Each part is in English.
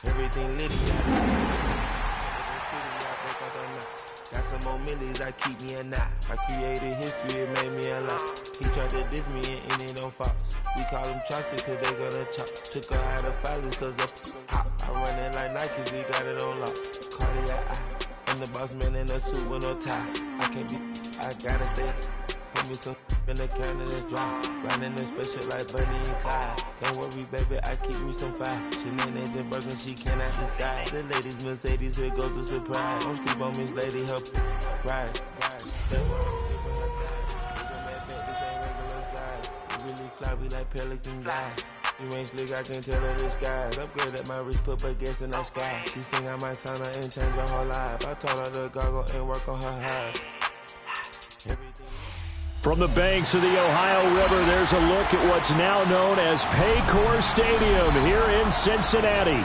Everything litty, yeah. Got some more millies that keep me a knot. I created history, it made me a lot. He tried to diss me and ended on Fox. We call them Chaucer cause they gonna chop. Took her out of filers cause of hop. I run it like Nike, we got it on lock. Cardiac eye. I'm the boss man in a suit with no tie. I can't be, I gotta stay. Put me some in the can and it's dry. Riding in special like Bunny and Clyde. Don't worry, baby, I keep me some fire. Shenanigans and broken, she cannot decide. The ladies Mercedes, here goes the surprise. Don't sleep on Miss Lady, help ride. That one, give her her side. Give her that back, this ain't regular size. You really fly, we like pelican guys. You ain't slick, I can tell her disguise. Upgrade at my wrist, put her gas in the sky. She think I might sign her and change her whole life. I told her to goggle and work on her eyes. Everything. From the banks of the Ohio River, there's a look at what's now known as Paycor Stadium here in Cincinnati.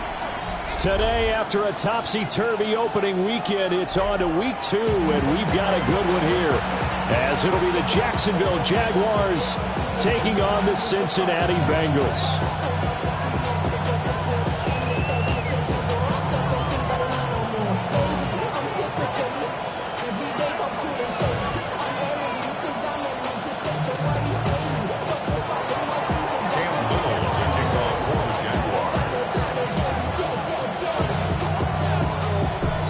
Today, after a topsy-turvy opening weekend, it's on to week 2, and we've got a good one here, as it'll be the Jacksonville Jaguars taking on the Cincinnati Bengals.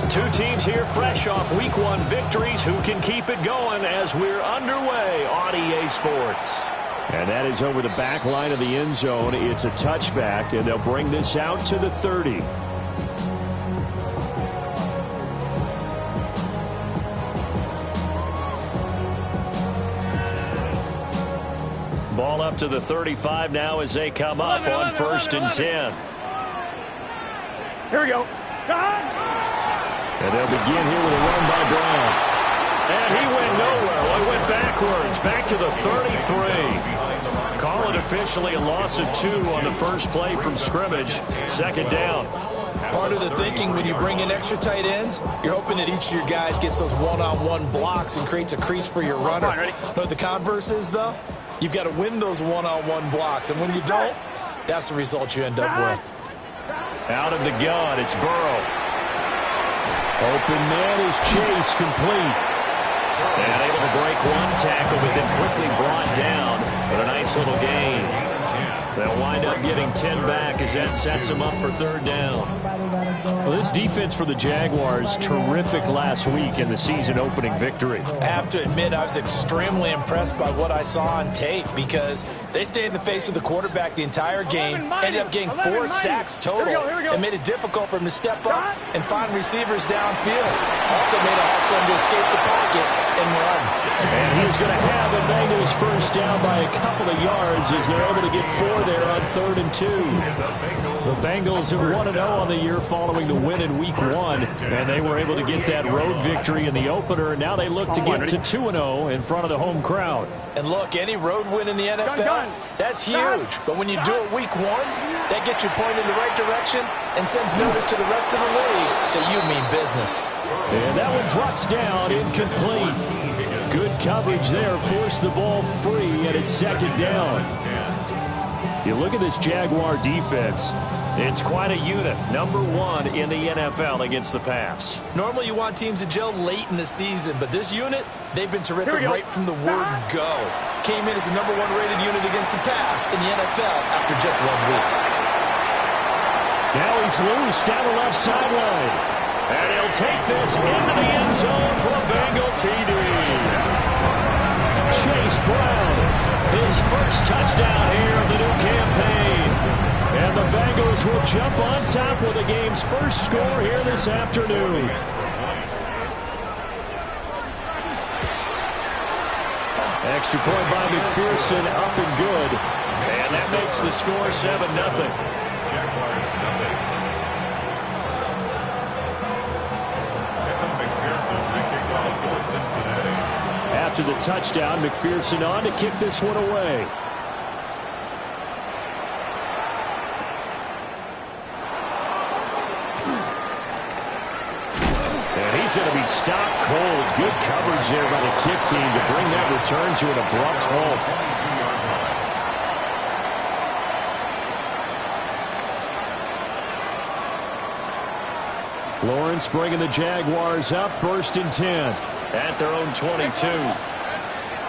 Two teams here fresh off Week 1 victories. Who can keep it going as we're underway on EA Sports? And that is over the back line of the end zone. It's a touchback, and they'll bring this out to the 30. Ball up to the 35 now as they come up on 1st and 10. Here we go. And they'll begin here with a run by Brown. And he went nowhere. Well, he went backwards, back to the 33. Call it officially a loss of 2 on the first play from scrimmage. 2nd down. Part of the thinking when you bring in extra tight ends, you're hoping that each of your guys gets those one-on-one blocks and creates a crease for your runner. You know what the converse is, though? You've got to win those one-on-one blocks. And when you don't, that's the result you end up with. Out of the gun, it's Burrow. Open man is Chase, complete. And able to break one tackle, but then quickly brought down with a nice little gain. They'll wind up getting 10 back as that sets them up for 3rd down. Well, this defense for the Jaguars, terrific last week in the season-opening victory. I have to admit, I was extremely impressed by what I saw on tape because they stayed in the face of the quarterback the entire game, ended up getting 4 sacks total, and made it difficult for him to step up and find receivers downfield. Also made it hard for him to escape the pocket and run. And he's going to have the Bengals first down by a couple of yards as they're able to get 4 there on 3rd and 2. The Bengals have 1-0 on the year following the win in Week 1, and they were able to get that road victory in the opener, and now they look to get to 2-0 in front of the home crowd. And look, any road win in the NFL, that's huge. But when you do it Week 1, that gets you pointed in the right direction and sends notice to the rest of the league that you mean business. And that one drops down, incomplete. Good coverage there, forced the ball free, and it's 2nd down. You look at this Jaguar defense, it's quite a unit. Number 1 in the NFL against the pass. Normally you want teams to gel late in the season, but this unit, they've been terrific right from the word go. Came in as the number 1 rated unit against the pass in the NFL after just 1 week. Now he's loose down the left sideline. And he'll take this into the end zone for a Bengal TD. Chase Brown, his first touchdown here of the new campaign. And the Bengals will jump on top with the game's first score here this afternoon. Extra point by McPherson, up and good. And that makes the score 7-0. Jaguars nothing. McPherson kicking off for Cincinnati. After the touchdown, McPherson on to kick this one away. And he's going to be stopped cold. Good coverage there by the kick team to bring that return to an abrupt halt. Lawrence bringing the Jaguars up 1st and 10. At their own 22.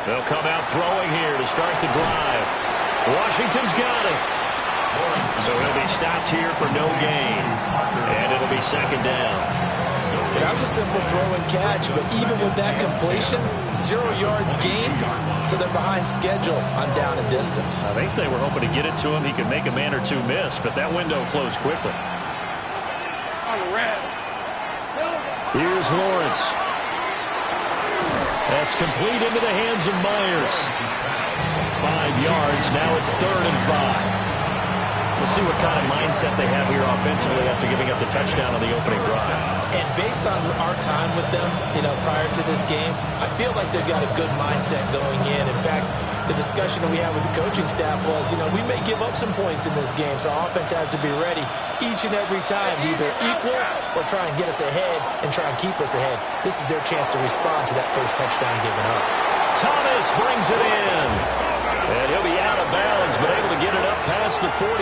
They'll come out throwing here to start the drive. Washington's got it. So he'll be stopped here for no gain. And it'll be 2nd down. That was a simple throw and catch, but even with that completion, 0 yards gained, so they're behind schedule on down and distance. I think they were hoping to get it to him. He could make a man or two miss, but that window closed quickly. Here's Lawrence. That's complete into the hands of Myers. 5 yards. Now it's 3rd and 5. We'll see what kind of mindset they have here offensively after giving up the touchdown on the opening drive. And based on our time with them, prior to this game, I feel like they've got a good mindset going in. In fact, the discussion that we had with the coaching staff was, we may give up some points in this game, so our offense has to be ready each and every time to either equal or try and get us ahead and try and keep us ahead. This is their chance to respond to that first touchdown given up. Thomas brings it in. And he'll be out of bounds, but able to get it up past the 45.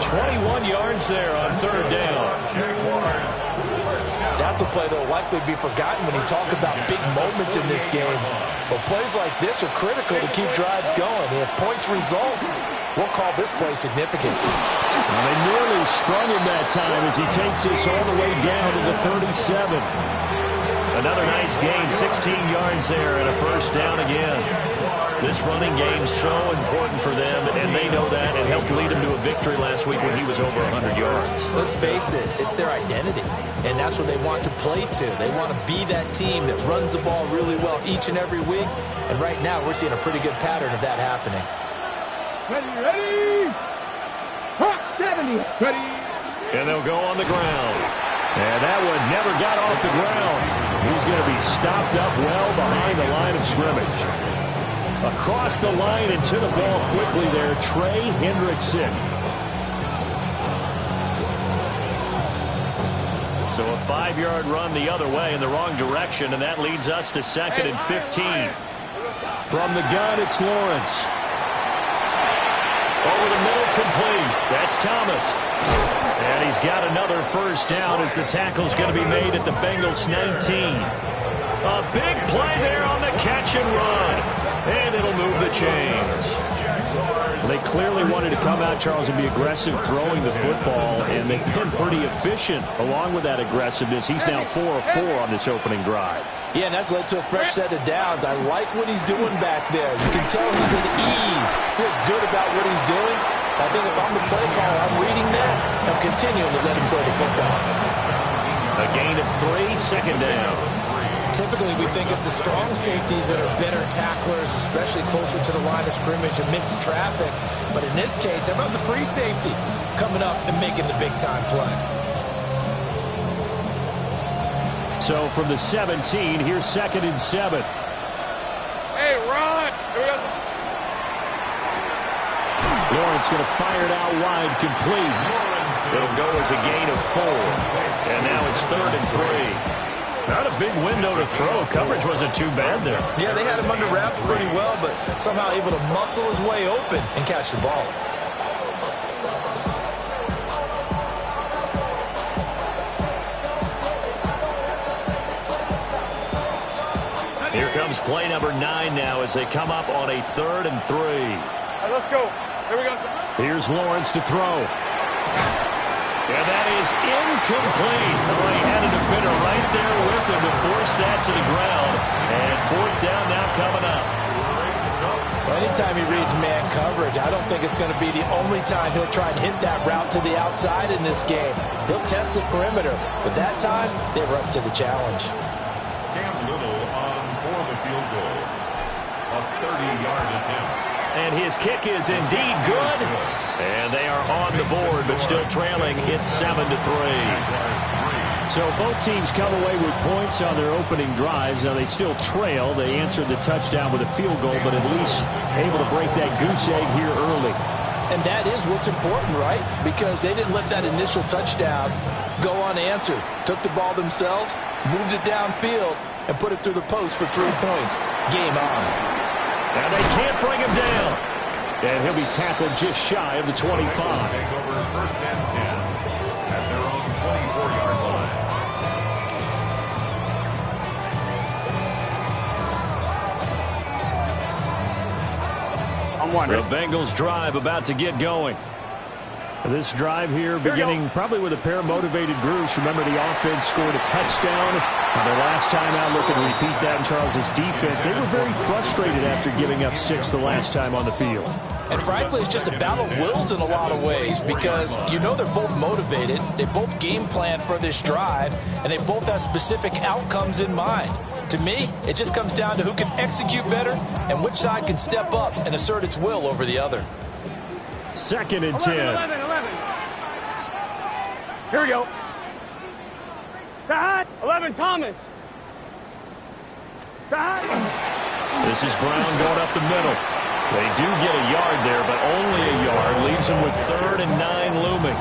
21 yards there on 3rd down. That's a play that will likely be forgotten when you talk about big moments in this game. But plays like this are critical to keep drives going. If points result, we'll call this play significant. Well, they nearly sprung him that time as he takes this all the way down to the 37. Another nice gain, 16 yards there and a 1st down again. This running game's so important for them, and they know that. It helped lead them to a victory last week when he was over 100 yards. Let's face it, it's their identity, and that's what they want to play to. They want to be that team that runs the ball really well each and every week, and right now we're seeing a pretty good pattern of that happening. Ready? Hot 70. Ready? And they'll go on the ground. And that one never got off the ground. He's going to be stopped up well behind the line of scrimmage. Across the line and to the ball quickly there, Trey Hendrickson. So a 5-yard run the other way in the wrong direction, and that leads us to 2nd and 15. From the gun, it's Lawrence. Over the middle, complete. That's Thomas. And he's got another 1st down as the tackle's going to be made at the Bengals 19. A big play there on the catch and run. And it'll move the chains. They clearly wanted to come out, Charles, and be aggressive throwing the football, and they've been pretty efficient along with that aggressiveness. He's now 4 of 4 on this opening drive. Yeah, and that's led to a fresh set of downs. I like what he's doing back there. You can tell he's at ease. Feels good about what he's doing. I think if I'm the play caller, I'm reading that. I'm continuing to let him throw the football. A gain of 3, 2nd down. Typically, we think it's the strong safeties that are better tacklers, especially closer to the line of scrimmage amidst traffic. But in this case, how about the free safety coming up and making the big-time play? So from the 17, here's 2nd and 7. Hey, Ron. Lawrence going to fire it out wide, complete. It'll go as a gain of 4. And now it's 3rd and 3. Not a big window to throw. Coverage wasn't too bad there. Yeah, they had him under wraps pretty well, but somehow able to muscle his way open and catch the ball. Here comes play number 9 now as they come up on a 3rd and 3. All right, let's go. Here we go. Here's Lawrence to throw. And that is incomplete. Oh, he had a defender right there with him to force that to the ground. And 4th down now coming up. Well, anytime he reads man coverage, I don't think it's going to be the only time he'll try and hit that route to the outside in this game. He'll test the perimeter, but that time they were up to the challenge. Cam Little on for the field goal. A 30-yard attempt. And his kick is indeed good. And they are on the board, but still trailing. It's 7-3. So both teams come away with points on their opening drives. Now they still trail. They answered the touchdown with a field goal, but at least able to break that goose egg here early. And that is what's important, right? Because they didn't let that initial touchdown go unanswered. Took the ball themselves, moved it downfield, and put it through the post for 3 points. Game on. And they can't bring him down. And he'll be tackled just shy of the 25. Take over 1st and 10 at their own 24-yard The Bengals drive about to get going. This drive here beginning probably with a pair of motivated groups. Remember, the offense scored a touchdown. Their last time out, looking to repeat that in Charles' defense. They were very frustrated after giving up 6 the last time on the field. And frankly, it's just a battle of wills in a lot of ways because you know they're both motivated. They both game plan for this drive, and they both have specific outcomes in mind. To me, it just comes down to who can execute better and which side can step up and assert its will over the other. 2nd and 10. 11. Here we go. 11, Thomas. This is Brown going up the middle. They do get a yard there, but only a yard. Leaves them with 3rd and 9 looming.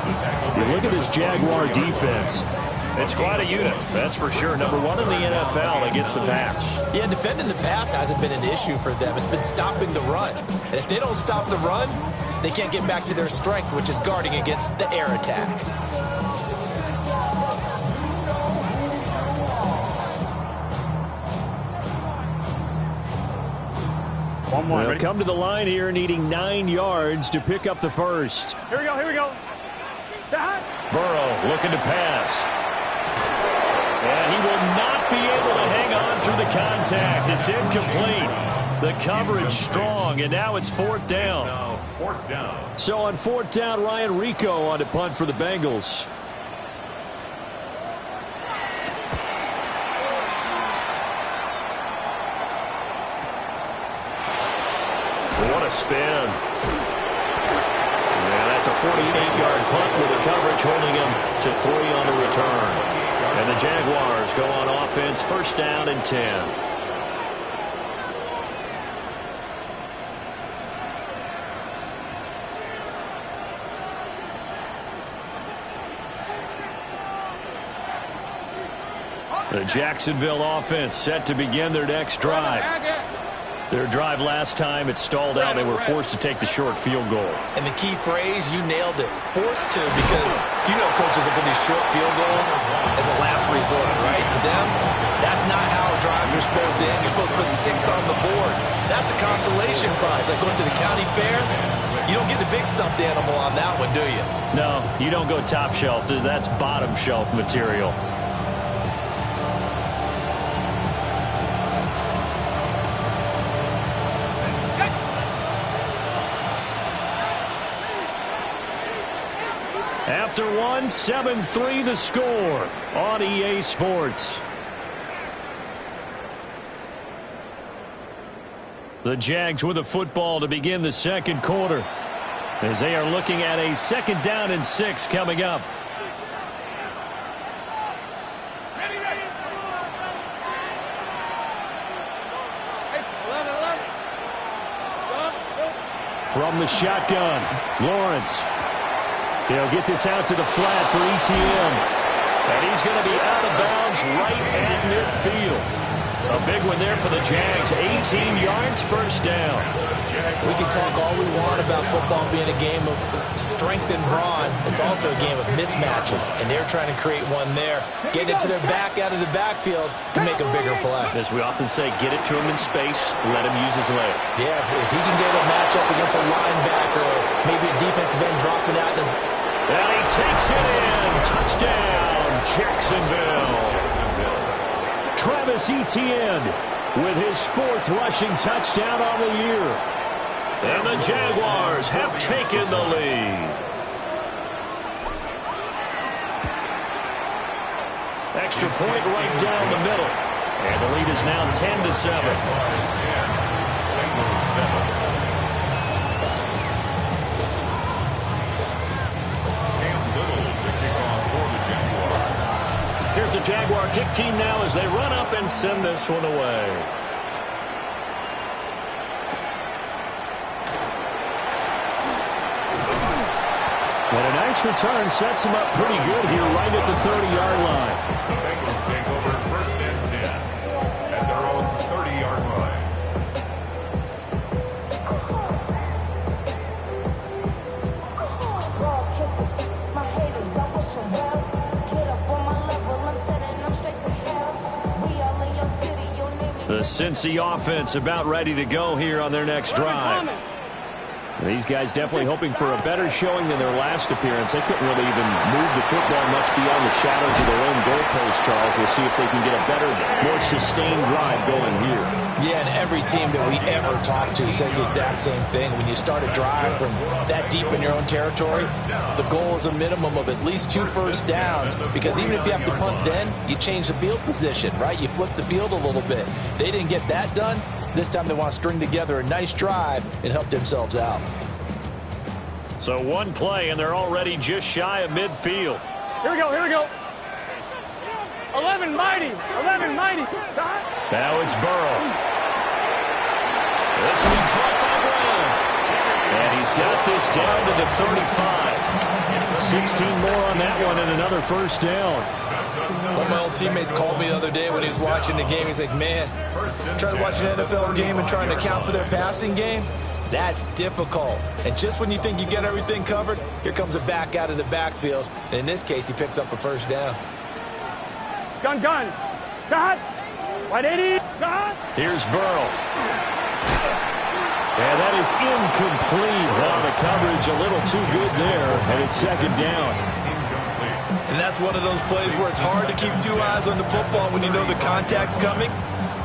You look at this Jaguar defense. It's quite a unit, that's for sure. Number 1 in the NFL against the pass. Yeah, defending the pass hasn't been an issue for them. It's been stopping the run. And if they don't stop the run, they can't get back to their strength, which is guarding against the air attack. They'll come to the line here needing 9 yards to pick up the first. Here we go. Burrow looking to pass. And he will not be able to hang on through the contact. It's incomplete. The coverage strong, and now it's 4th down. So on 4th down, Ryan Rico on to punt for the Bengals. What a spin. Yeah, that's a 48-yard punt with the coverage holding him to 3 on the return. And the Jaguars go on offense, 1st down and 10. The Jacksonville offense set to begin their next drive. Their drive last time, it stalled out. They were forced to take the short field goal. And the key phrase, you nailed it, forced to, because you know coaches look at these short field goals as a last resort, right? To them, that's not how drives are supposed to end. You're supposed to put 6 on the board. That's a consolation prize. Like going to the county fair, you don't get the big stuffed animal on that one, do you? No, you don't go top shelf. That's bottom shelf material. After 1, 7-3 the score on EA Sports. The Jags with a football to begin the 2nd quarter as they are looking at a 2nd down and 6 coming up. From the shotgun, Lawrence. He'll get this out to the flat for ETN. And he's going to be out of bounds right at midfield. A big one there for the Jags. 18 yards, 1st down. We can talk all we want about football being a game of strength and brawn. It's also a game of mismatches, and they're trying to create one there. Getting it to their back out of the backfield to make a bigger play. As we often say, get it to him in space, let him use his leg. Yeah, if he can get a matchup against a linebacker or maybe a defensive end dropping out in his... And he takes it in. Touchdown, Jacksonville. Travis Etienne with his 4th rushing touchdown on the year. And the Jaguars have taken the lead. Extra point right down the middle. And the lead is now 10-7. Here's the Jaguar kick team now as they run up and send this one away. And a nice return sets him up pretty good here right at the 30-yard line. The Bengals take over 1st and 10 at their own 30-yard line. The Cincy offense about ready to go here on their next drive. These guys definitely hoping for a better showing than their last appearance. They couldn't really even move the football much beyond the shadows of their own goalpost, Charles. We'll see if they can get a better, more sustained drive going here. Yeah, and every team that we ever talk to says the exact same thing. When you start a drive from that deep in your own territory, the goal is a minimum of at least 2 first downs, because even if you have to punt then, you change the field position, right? You flip the field a little bit. They didn't get that done. This time they want to string together a nice drive and help themselves out. So one play, and they're already just shy of midfield. Here we go, here we go. 11 mighty, 11 mighty. Now it's Burrow. This will be caught by Brown. And he's got this down to the 35. 16 more on that one and another first down. One of my old teammates called me the other day when he was watching the game. He's like, man, trying to watch an NFL game and trying to account for their passing game, that's difficult. And just when you think you get everything covered, here comes a back out of the backfield. And in this case, he picks up a first down. Gun, gun. Got. 180. Got. Here's Burrow. And that is incomplete. Wow, the coverage a little too good there. And it's second down. And that's one of those plays where it's hard to keep 2 eyes on the football when you know the contact's coming,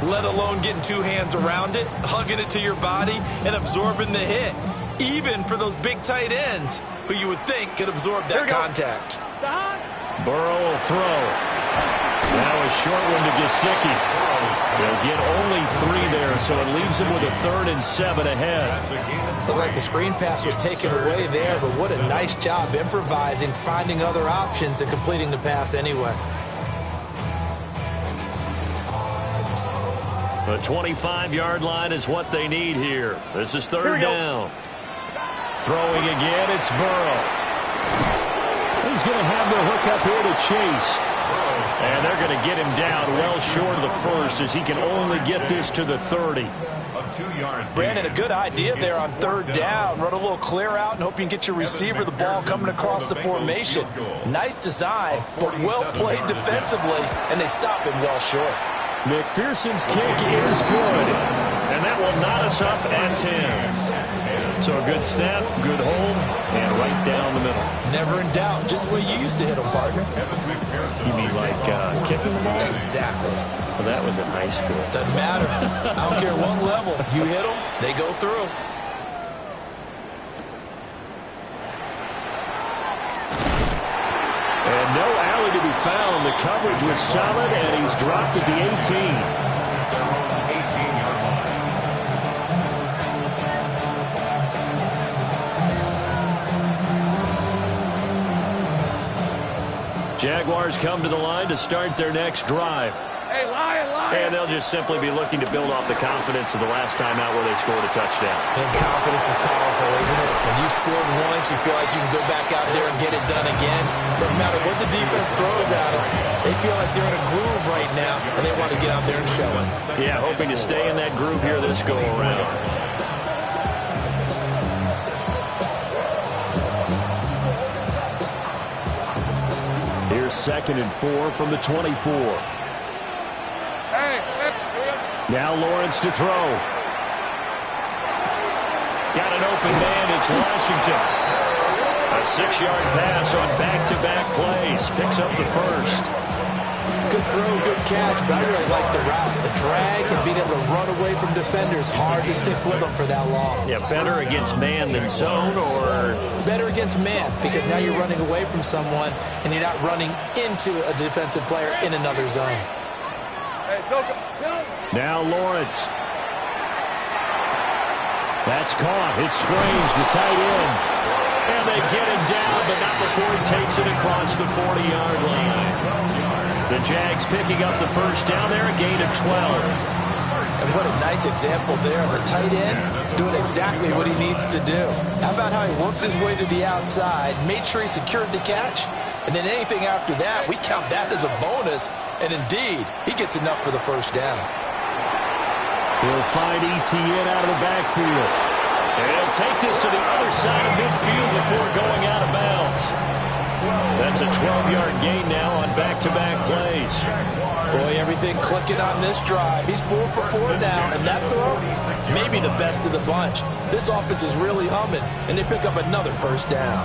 let alone getting 2 hands around it, hugging it to your body, and absorbing the hit. Even for those big tight ends who you would think could absorb that contact. Burrow will throw. Now a short one to Gesicki. They'll get only 3 there, so it leaves them with a 3rd and 7 ahead. Looked like the screen pass was taken away there, but what a nice job improvising, finding other options, and completing the pass anyway. The 25-yard line is what they need here. This is 3rd down. Throwing again, it's Burrow. He's going to have the hook up here to Chase. And they're going to get him down well short of the first, as he can only get this to the 30. Brandon, a good idea there on 3rd down. Run a little clear out and hope you can get your receiver the ball coming across the formation. Nice design, but well played defensively, and they stop him well short. McPherson's kick is good, and that will knot us up at 10. So a good snap, good hold, and right down the middle. Never in doubt, just the way you used to hit them, partner. You mean like kicking the ball? Exactly. Well, that was in high school. Doesn't matter. I don't care what level. You hit them, they go through. And no alley to be found. The coverage was solid, and he's dropped at the 18. Jaguars come to the line to start their next drive. Hey, lion, lion. And they'll just simply be looking to build off the confidence of the last time out where they scored a touchdown. And confidence is powerful, isn't it? When you've scored once, you feel like you can go back out there and get it done again. No matter what the defense throws at them, they feel like they're in a groove right now, and they want to get out there and show it. Yeah, hoping to stay in that groove here this go-around. Here's 2nd and 4 from the 24. Now Lawrence to throw. Got an open man. It's Washington. A 6-yard pass on back-to-back plays. Picks up the first. Good throw, good catch, but I really like the route. The drag and being able to run away from defenders. Hard to stick with them for that long. Yeah, better against man than zone, or? Better against man, because now you're running away from someone and you're not running into a defensive player in another zone. Hey, so. Now Lawrence. That's caught. It's Strange, the tight end. And they get him down, but not before he takes it across the 40-yard line. The Jags picking up the first down there, a gain of 12. And what a nice example there of a tight end doing exactly what he needs to do. How about how he worked his way to the outside, made sure he secured the catch, and then anything after that, we count that as a bonus. And indeed, he gets enough for the first down. He'll find ETN out of the backfield. And he'll take this to the other side of midfield before going out of bounds. That's a a 12-yard gain now on back-to-back plays. Boy, everything clicking on this drive. He's 4 for 4 now, and that throw, maybe the best of the bunch. This offense is really humming, and they pick up another first down.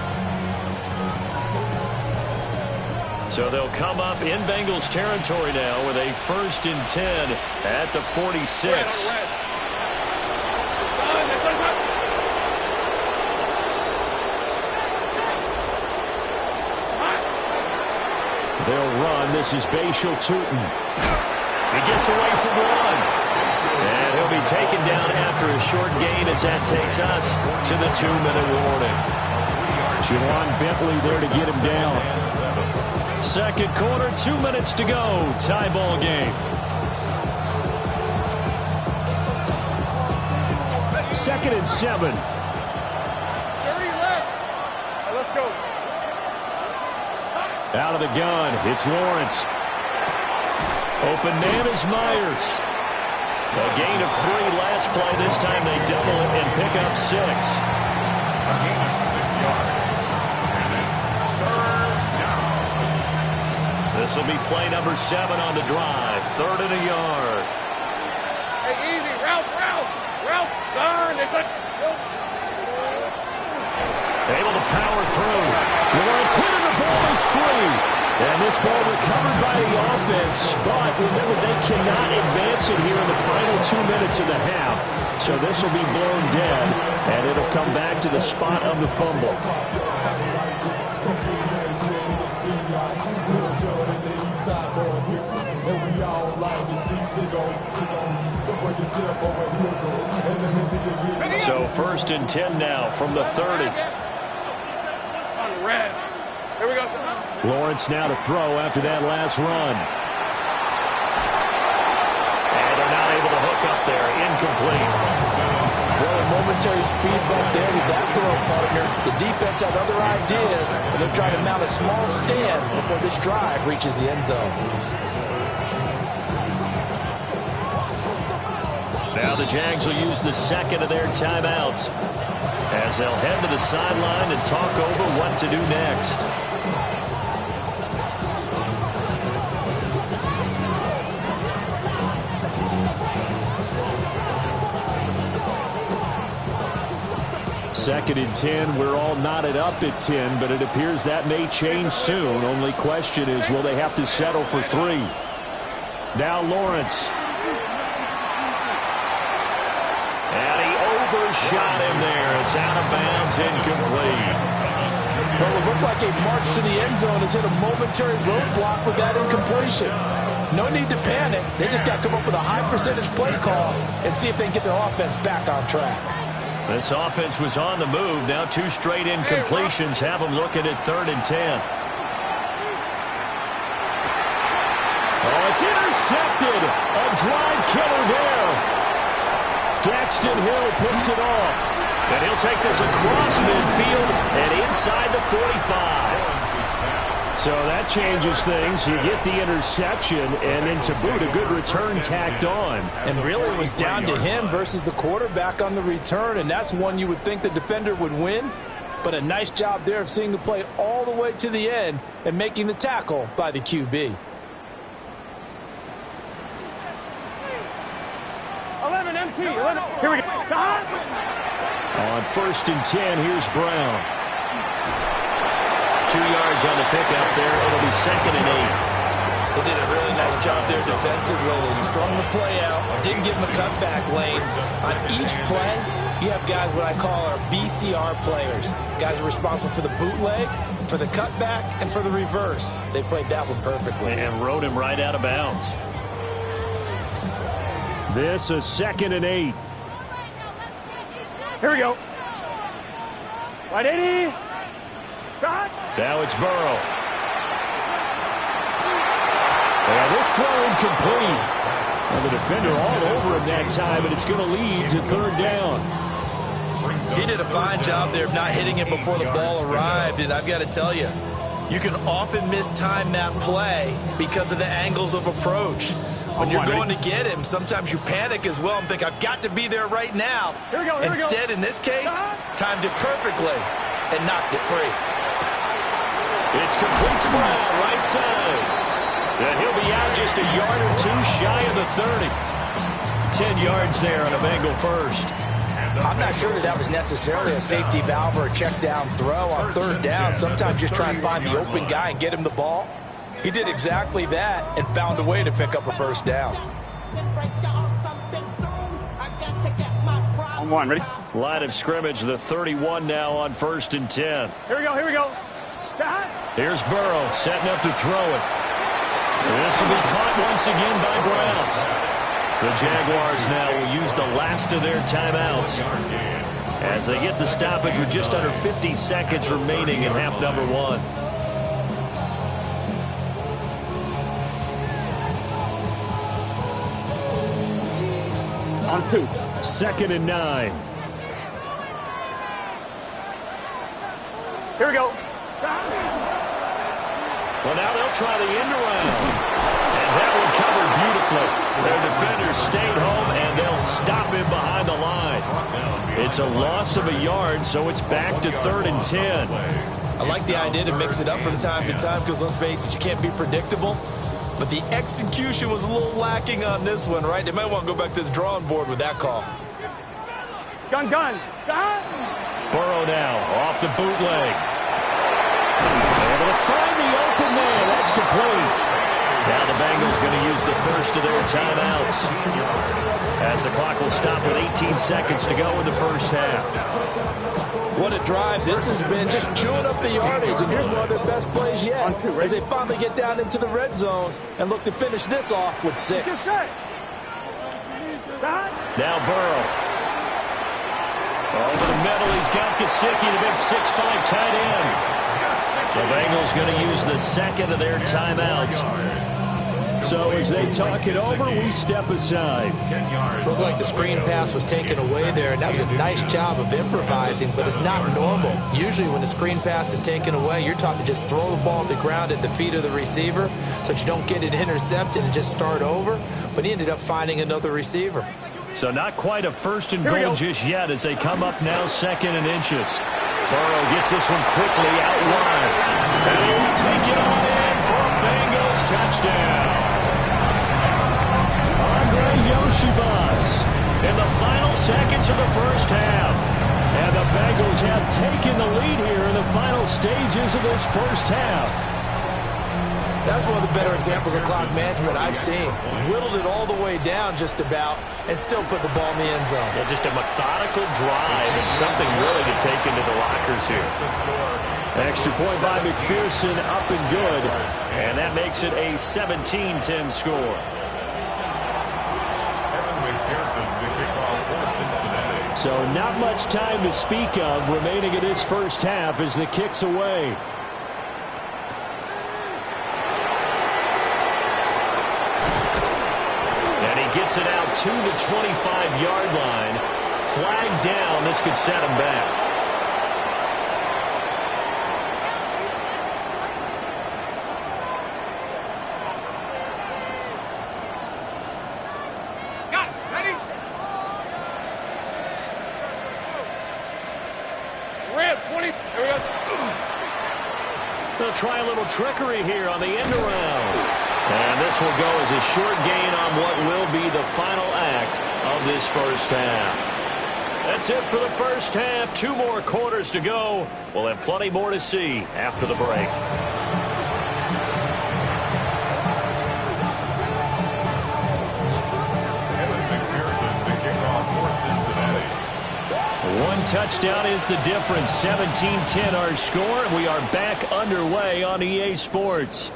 So they'll come up in Bengals territory now with a 1st and 10 at the 46. They'll run. This is Bashal Tootin. He gets away from one. And he'll be taken down after a short gain as that takes us to the 2-minute warning. Javon Bentley there to get him down. Second quarter, 2 minutes to go. Tie ball game. 2nd and 7. 30 left. Right, let's go. Out of the gun, it's Lawrence. Open man is Myers. A gain of 3 last play. This time they double it and pick up 6. A gain of 6 yards. And it's 3rd down. This will be play number 7 on the drive. 3rd and a yard. Hey, easy. Ralph. Turn. Able to power through. Lawrence hit and the ball is free. And this ball recovered by the offense. But remember, they cannot advance it here in the final 2 minutes of the half. So this will be blown dead, and it'll come back to the spot of the fumble. So 1st and 10 now from the 30. Red. Here we go. Lawrence now to throw after that last run. And they're not able to hook up there. Incomplete. Well, a momentary speed bump there with that throw, partner. The defense had other ideas, and they're trying to mount a small stand before this drive reaches the end zone. Now the Jags will use the 2nd of their timeouts as they'll head to the sideline and talk over what to do next. Second and 10, we're all knotted up at 10, but it appears that may change soon. Only question is, will they have to settle for 3? Now Lawrence. And he overshot him there. It's out of bounds, incomplete. Well, it looked like a march to the end zone has hit a momentary roadblock with that incompletion. No need to panic. They just got to come up with a high percentage play call and see if they can get their offense back on track. This offense was on the move. Now 2 straight incompletions have them looking at 3rd and 10. Oh, it's intercepted. A drive killer there. Daxton Hill picks it off. And he'll take this across midfield and inside the 45. So that changes things. You get the interception, and then to boot, a good return tacked on. And really it was down to him versus the quarterback on the return, and that's one you would think the defender would win. But a nice job there of seeing the play all the way to the end and making the tackle by the QB. 11 MT. 11. Here we go. On 1st and 10, here's Brown. 2 yards on the pickup there. It'll be 2nd and 8. They did a really nice job there defensively. They strung the play out, didn't give them a cutback lane. On each play, you have guys what I call our BCR players. Guys are responsible for the bootleg, for the cutback, and for the reverse. They played that one perfectly. And rode him right out of bounds. This is 2nd and 8. Here we go. Right 80. Now it's Burrow. And this throw incomplete. And the defender all over him that time, and it's going to lead to 3rd down. He did a fine job there of not hitting him before the ball arrived, and I've got to tell you, you can often mistime that play because of the angles of approach. When you're going to get him, sometimes you panic as well and think, I've got to be there right now. Instead, in this case, timed it perfectly and knocked it free. It's complete to Brown, right side. And he'll be out just a yard or two shy of the 30. 10 yards there on a Bengal first. I'm not sure that was necessarily a safety valve or a check down throw on third down. Sometimes just try and find the open guy and get him the ball. He did exactly that and found a way to pick up a first down. On one, ready? Line of scrimmage, the 31 now on 1st and 10. Here we go, here we go. Here's Burrow setting up to throw it. This will be caught once again by Brown. The Jaguars now will use the last of their timeouts as they get the stoppage with just under 50 seconds remaining in half number 1. On 2. 2nd and 9. Here we go. Well, now they'll try the end around. And that one covered beautifully. Their defenders stayed home, and they'll stop him behind the line. It's a loss of a yard, so it's back to 3rd and 10. I like the idea to mix it up from time to time because, let's face it, you can't be predictable. But the execution was a little lacking on this one, right? They might want to go back to the drawing board with that call. Guns. Burrow now off the bootleg. Able to find the open man. That's complete. Now the Bengals going to use the first of their timeouts as the clock will stop with 18 seconds to go in the first half. What a drive this has been, just chewing up the yardage. And here's one of their best plays yet as they finally get down into the red zone and look to finish this off with 6. Now Burrow. Over the middle, he's got Gesicki, the big 6'5" tight end. The Bengals going to use the second of their timeouts. So as they talk it over, we step aside. Looked like the screen pass was taken away there, and that was a nice job of improvising, but it's not normal. Usually when the screen pass is taken away, you're taught to just throw the ball at the ground at the feet of the receiver so that you don't get it intercepted and just start over. But he ended up finding another receiver. So not quite a 1st and goal just yet as they come up now 2nd and inches. Burrow gets this one quickly out wide. And he will take it on in for a Bengals touchdown. Andre Yoshibas In the final seconds of the first half. And the Bengals have taken the lead here in the final stages of this first half. That's one of the better examples of clock management I've seen. Whittled it all the way down just about and still put the ball in the end zone. Yeah, just a methodical drive and something really to take into the lockers here. Extra point by McPherson, up and good. And that makes it a 17-10 score. So not much time to speak of remaining in this first half as the kick's away. And he gets it out to the 25-yard line. Flag down. This could set him back. They'll try a little trickery here on the end around. And this will go as a short gain on what will be the final act of this first half. That's it for the first half. 2 more quarters to go. We'll have plenty more to see after the break. One touchdown is the difference. 17-10 our score, and we are back underway on EA Sports.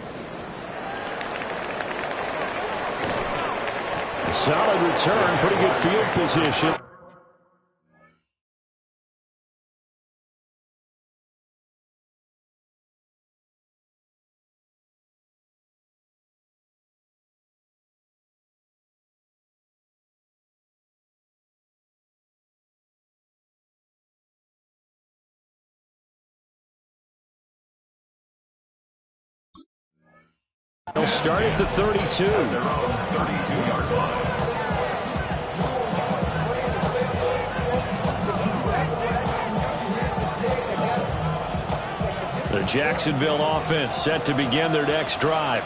A solid return, pretty good field position. They'll start at the 32. The Jacksonville offense set to begin their next drive.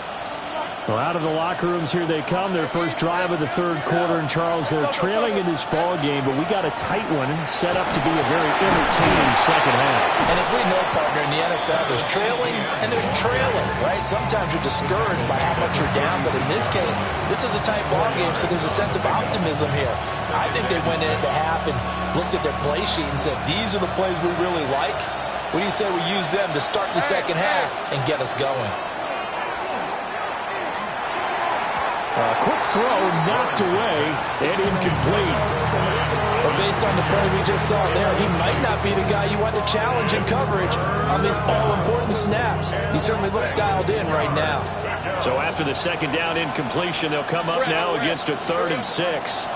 Well, out of the locker rooms here they come. Their first drive of the third quarter. And, Charles, they're trailing in this ball game, but we got a tight one and set up to be a very entertaining second half. And as we know, partner, in the NFL, there's trailing and there's trailing, right? Sometimes you're discouraged by how much you're down, but in this case, this is a tight ball game, so there's a sense of optimism here. I think they went into half and looked at their play sheet and said, these are the plays we really like. What do you say we use them to start the second half and get us going? A quick throw knocked away and incomplete. Well, based on the play we just saw there, he might not be the guy you want to challenge in coverage on these all-important snaps. He certainly looks dialed in right now. So after the second down incompletion, they'll come up now against a 3rd and 6.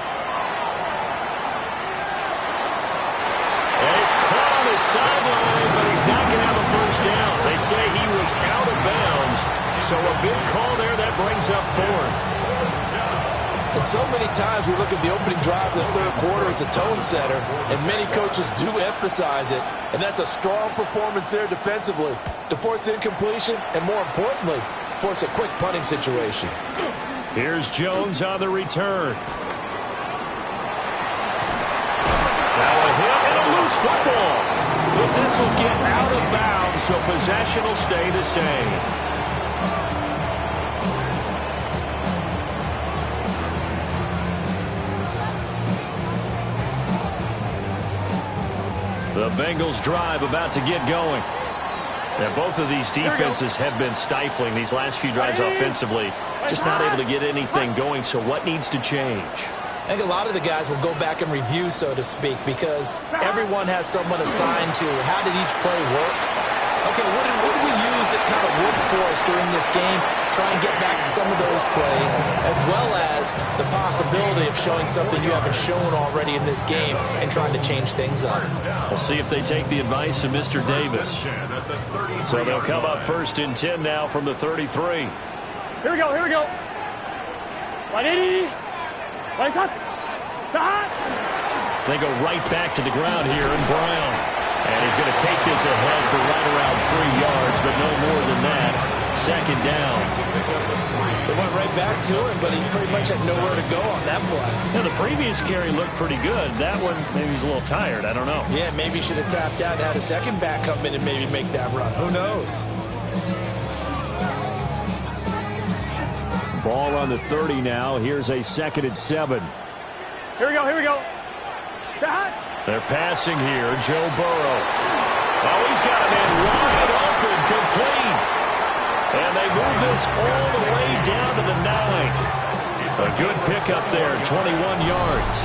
And he's caught on the sideline, but he's not going to have a first down. They say he was out of bounds. So a big call there that brings up 4th. And so many times we look at the opening drive of the third quarter as a tone setter, and many coaches do emphasize it. And that's a strong performance there defensively to force incompletion and, more importantly, force a quick punting situation. Here's Jones on the return. Now a hit and a loose football. But this will get out of bounds, so possession will stay the same. The Bengals drive about to get going. Now, both of these defenses have been stifling these last few drives offensively. Just not able to get anything going, so what needs to change? I think a lot of the guys will go back and review, so to speak, because everyone has someone assigned to how did each play work. Okay, what did we use that kind of worked for us during this game? Try and get back some of those plays, as well as the possibility of showing something you haven't shown already in this game and trying to change things up. We'll see if they take the advice of Mr. Davis. So they'll come up 1st and 10 now from the 33. Here we go, here we go. 180. They go right back to the ground here, and Brown. And he's going to take this ahead for right around 3 yards, but no more than that. 2nd down. They went right back to him, but he pretty much had nowhere to go on that play. Now, the previous carry looked pretty good. That one, maybe he's a little tired. I don't know. Yeah, maybe he should have tapped out and had a second back come in and maybe make that run. Who knows? Ball on the 30 now. Here's a 2nd and 7. Here we go, here we go. They're passing here. Joe Burrow. Oh, he's got a man wide open, complete. And they move this all the way down to the 9. A good pickup there, 21 yards.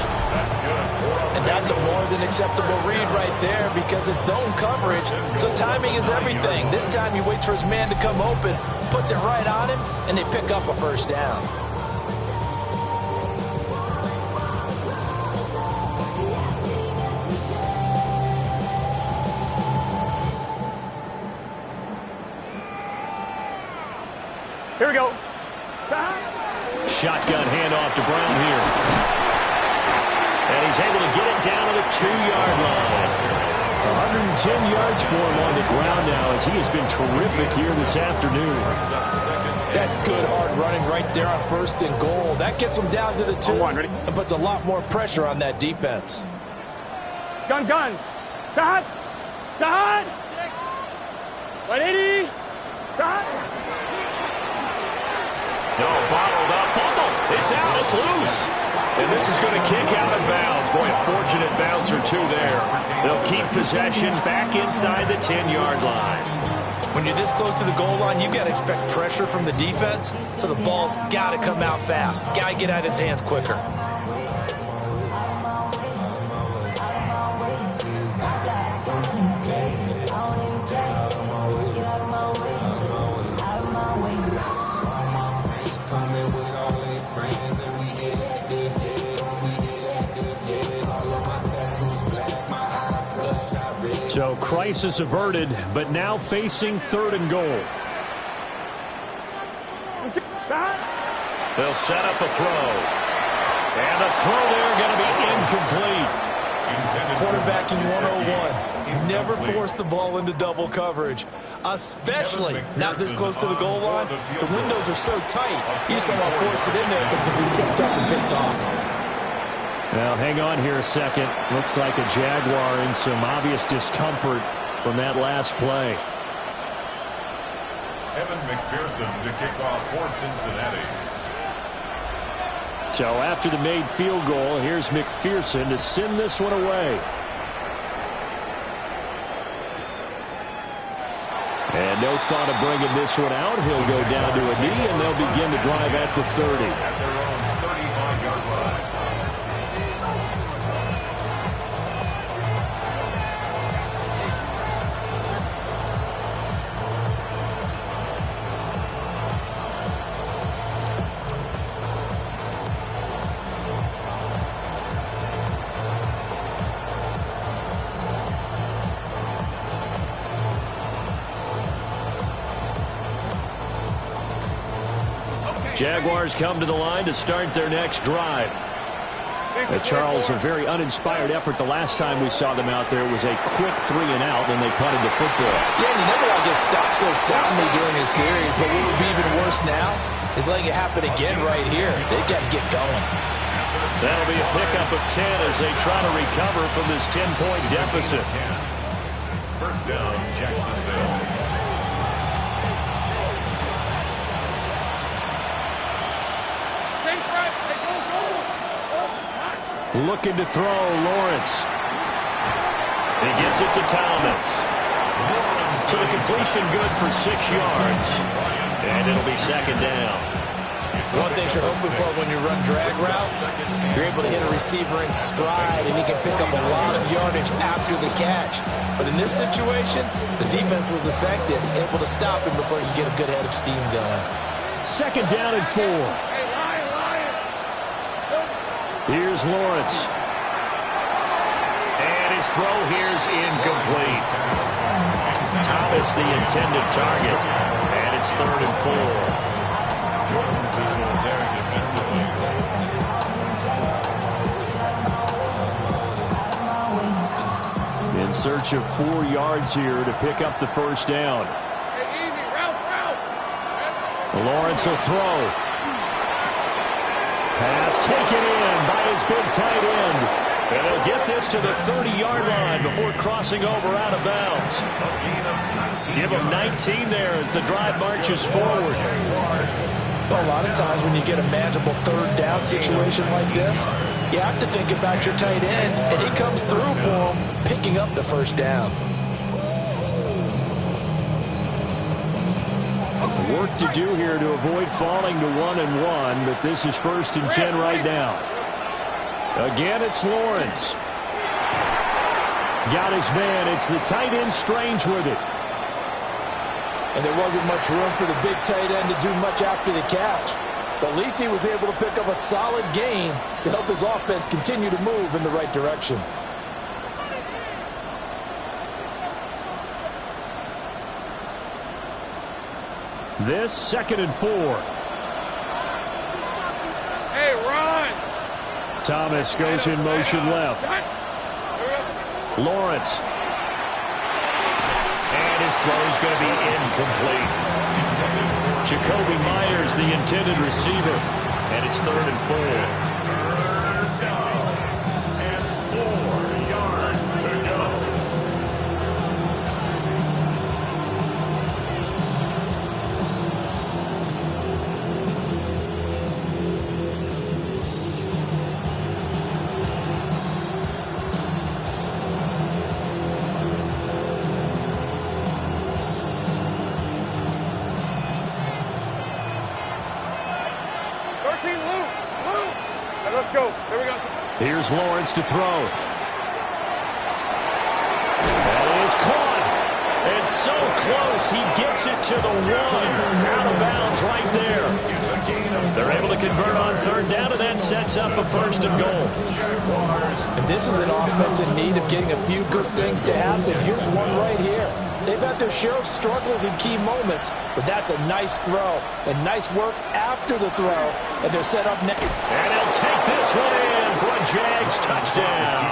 And that's a more than acceptable read right there because it's zone coverage. So timing is everything. This time he waits for his man to come open, puts it right on him, and they pick up a first down. Here we go. Shotgun handoff to Brown here. And he's able to get it down to the 2-yard line. 110 yards for him on the ground now as he has been terrific here this afternoon. That's good hard running right there on 1st and goal. That gets him down to the 2 and puts a lot more pressure on that defense. Gun. Shot. 180. Shot. No, bottled up fumble. It's out. It's loose. And this is going to kick out of bounds. Boy, a fortunate bounce or two there. They'll keep possession back inside the 10-yard line. When you're this close to the goal line, you've got to expect pressure from the defense, so the ball's got to come out fast. Got to get out of his hands quicker. So crisis averted, but now facing 3rd and goal. They'll set up a throw. And the throw there going to be incomplete. quarterbacking 101. Never force the ball into double coverage, especially not this close to the goal line. The windows are so tight, you just don't want to force it in there because it can be tipped up and picked off. Now, hang on here a second. Looks like a Jaguar in some obvious discomfort from that last play. Evan McPherson to kick off for Cincinnati. So after the made field goal, here's McPherson to send this one away. And no thought of bringing this one out. He'll go down to a knee, and they'll begin to drive at the 30. At their own 35-yard line. Jaguars come to the line to start their next drive. Charles, a very uninspired effort the last time we saw them out there. It was a quick 3-and-out, and they punted the football. Yeah, and you never want to get stopped so soundly during a series, but what would be even worse now is letting it happen again right here. They've got to get going. That'll be a pickup of 10 as they try to recover from this 10-point deficit. First down, Jacksonville. Looking to throw, Lawrence. He gets it to Thomas. So the completion good for 6 yards. And it'll be second down. One thing you're hoping for when you run drag routes, you're able to hit a receiver in stride, and he can pick up a lot of yardage after the catch. But in this situation, the defense was effective, able to stop him before he could get a good head of steam going. Second down and 4. Here's Lawrence. And his throw here's incomplete. Thomas the intended target. And it's 3rd and 4. In search of 4 yards here to pick up the first down. Lawrence will throw. Pass taken in by his big tight end. And he'll get this to the 30-yard line before crossing over out of bounds. Give him 19 there as the drive marches forward. Well, a lot of times when you get a manageable 3rd down situation like this, you have to think about your tight end, and he comes through for him, picking up the first down. Work to do here to avoid falling to 1-1, but this is 1st and 10 right now. Again, it's Lawrence. Got his man. It's the tight end Strange with it. And there wasn't much room for the big tight end to do much after the catch. But at least he was able to pick up a solid gain to help his offense continue to move in the right direction. This 2nd and 4. Hey, run! Thomas goes in motion left. Lawrence. And his throw's going to be incomplete. Jacoby Myers, the intended receiver. And it's 3rd and 4. And 4 yards to go. Let's go. There we go. Here's Lawrence to throw. That is caught. And so close, he gets it to the 1. Out of bounds right there. They're able to convert on 3rd down, and that sets up a 1st and goal. And this is an offense in need of getting a few good things to happen. Here's one right here. They've had their share of struggles in key moments, but that's a nice throw and nice work after the throw, and they're set up next. And he'll take this one in for a Jags touchdown.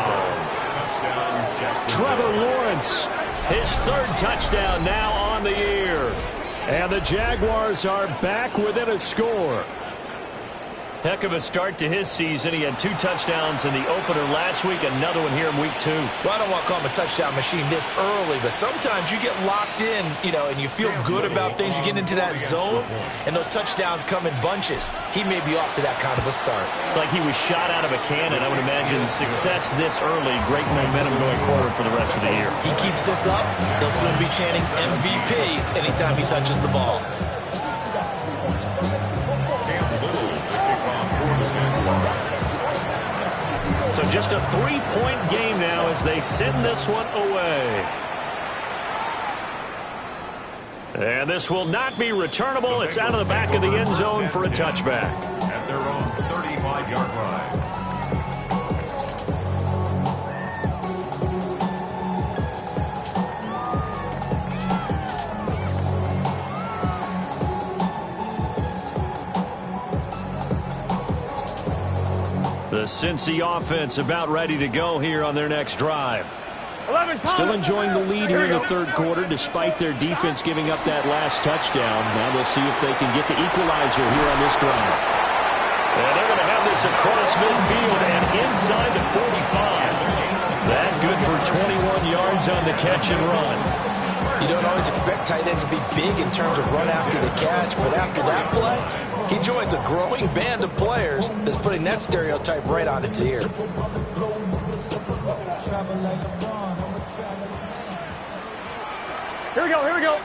touchdown, Jackson. Trevor Lawrence, his third touchdown now on the year. And the Jaguars are back within a score. Heck of a start to his season. He had 2 touchdowns in the opener last week, another one here in week 2. Well, I don't want to call him a touchdown machine this early, but sometimes you get locked in, and you feel good about things. You get into that zone, and those touchdowns come in bunches. He may be off to that kind of a start. It's like he was shot out of a cannon. I would imagine success this early, great momentum going forward for the rest of the year. He keeps this up, they'll soon be chanting MVP anytime he touches the ball. So just a 3-point game now as they send this one away. And this will not be returnable. It's out of the back of the end zone for a touchback. At their own 35-yard line. The Cincy offense about ready to go here on their next drive. Still enjoying the lead here in the third quarter despite their defense giving up that last touchdown. Now they'll see if they can get the equalizer here on this drive. And they're going to have this across midfield and inside the 45. That good for 21 yards on the catch and run. You don't always expect tight ends to be big in terms of run after the catch, but after that play, he joins a growing band of players that's putting that stereotype right on its ear. Here we go, here we go.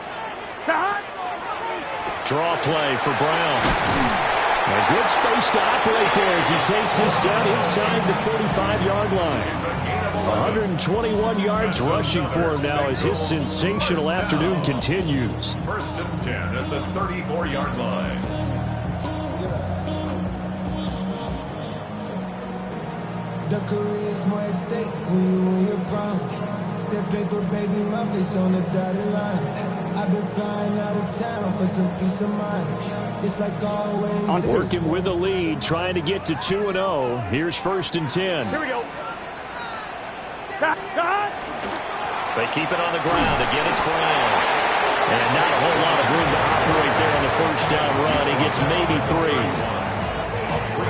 Draw play for Brown. A good space to operate there as he takes this down inside the 45-yard line. 121 yards rushing for him now as his sensational afternoon continues. 1st and 10 at the 34-yard line. The career's more at stake when you're proud. That paper, baby, my face on the dotted line. I've been flying out of town for some peace of mind. It's like always. Working with a lead, trying to get to 2-0. Here's 1st and 10. Here we go. They keep it on the ground. Again, it's Brown. And not a whole lot of room to operate there on the first down run. He gets maybe 3.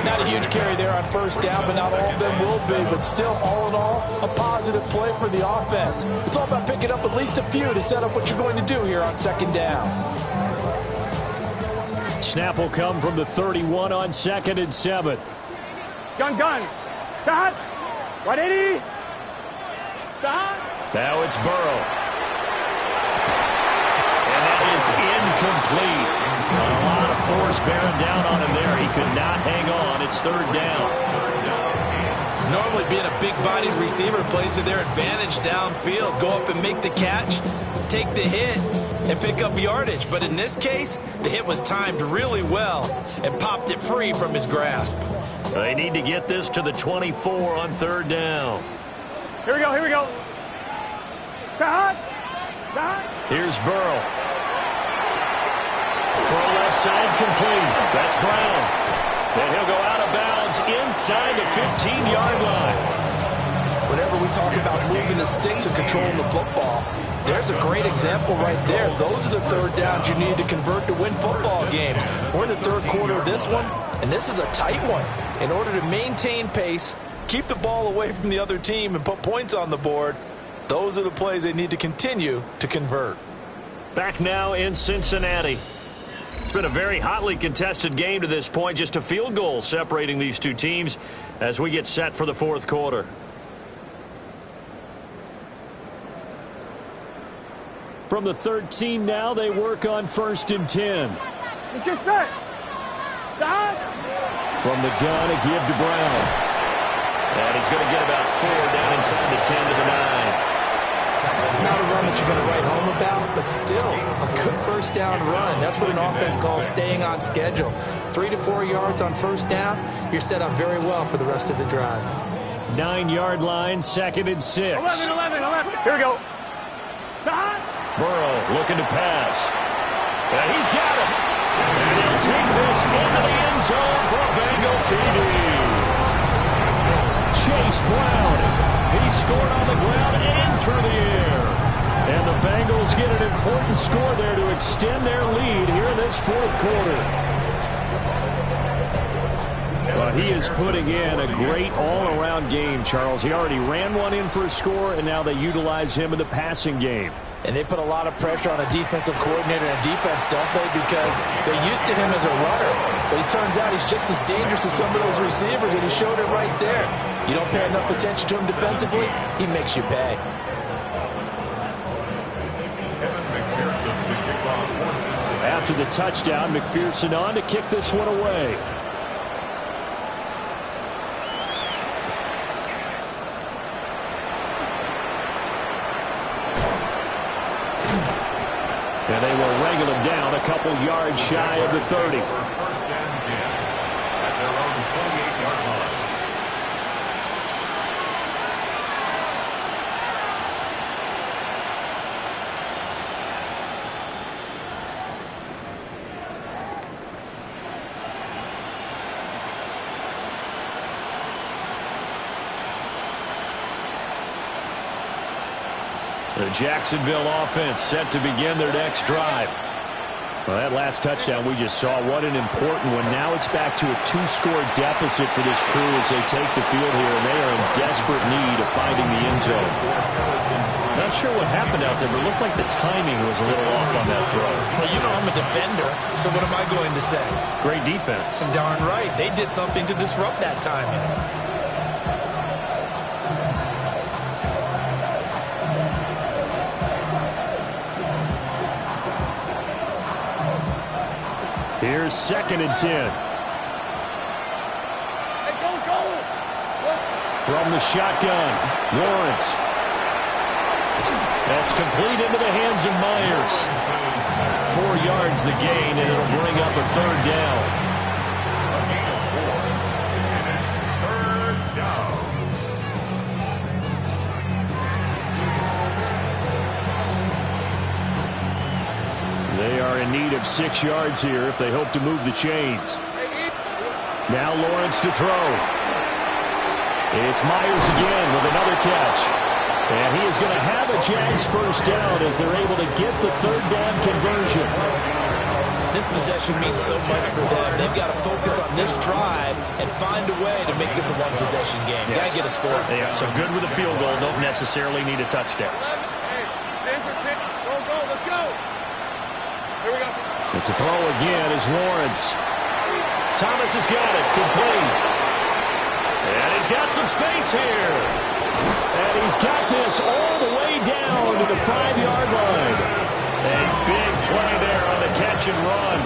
Not a huge carry there on first down, but not all of them will be. But still, all in all, a positive play for the offense. It's all about picking up at least a few to set up what you're going to do here on 2nd down. Snap will come from the 31 on 2nd and 7. Gun. Stop. 180. Stop. Now it's Burrow. And that is incomplete. A lot of force bearing down on him there. He could not hang on. It's 3rd down. Normally being a big-bodied receiver plays to their advantage downfield. Go up and make the catch, take the hit, and pick up yardage. But in this case, the hit was timed really well and popped it free from his grasp. They need to get this to the 24 on 3rd down. Here we go. Stop. Here's Burrow. Throw left side complete. That's Brown. And he'll go out of bounds inside the 15-yard line. Whenever we talk about moving the sticks and controlling the football, there's a great example right there. Those are the 3rd downs you need to convert to win football games. We're in the 3rd quarter of this one, and this is a tight one. In order to maintain pace, keep the ball away from the other team, and put points on the board, those are the plays they need to continue to convert. Back now in Cincinnati. It's been a very hotly contested game to this point. Just a field goal separating these two teams as we get set for the 4th quarter. From the 13 now, they work on 1st and 10. Let's get set. Stop. From the gun, a give to Brown. And he's going to get about 4 down inside the 10 to the 9. Not a run that you're going to write home about, but still a good 1st down run. That's what an offense calls staying on schedule. 3 to 4 yards on 1st down, you're set up very well for the rest of the drive. 9-yard line, 2nd and 6. 11. Here we go. Stop. Burrow looking to pass. And he's got it. And he'll take this into the end zone for a Bengal TD. Chase Brown. He scored on the ground and through the air. And the Bengals get an important score there to extend their lead here in this fourth quarter. Well, he is putting in a great all-around game, Charles. He already ran one in for a score, and now they utilize him in the passing game. And they put a lot of pressure on a defensive coordinator and defense, don't they? Because they're used to him as a runner. But it turns out he's just as dangerous as some of those receivers, and he showed it right there. You don't pay enough attention to him defensively, he makes you pay. After the touchdown, McPherson on to kick this one away. And they will wrangle him down a couple yards shy of the 30. First and 10 at their own 28-yard line. The Jacksonville offense set to begin their next drive. Well, that last touchdown we just saw, what an important one. Now it's back to a 2-score deficit for this crew as they take the field here, and they are in desperate need of finding the end zone. Not sure what happened out there, but it looked like the timing was a little off on that throw. Well, you know I'm a defender, so what am I going to say? Great defense. Darn right. They did something to disrupt that timing. Here's 2nd and 10. Hey, go! From the shotgun, Lawrence. That's complete into the hands of Myers. 4 yards the gain, and it'll bring up a 3rd down. A gain of 4, and it's 3rd down. They are in need of 6 yards here if they hope to move the chains. Now Lawrence to throw. It's Myers again with another catch. And he is going to have a Jags first down as they're able to get the 3rd down conversion. This possession means so much for them. They've got to focus on this drive and find a way to make this a one-possession game. Yes. Got to get a score. Yeah, so good with a field goal. Don't necessarily need a touchdown. Go, let's go. Here we go. And to throw again is Lawrence. Thomas has got it. Complete. And he's got some space here. And he's got this all the way down to the 5-yard line. A big play there on the catch and run.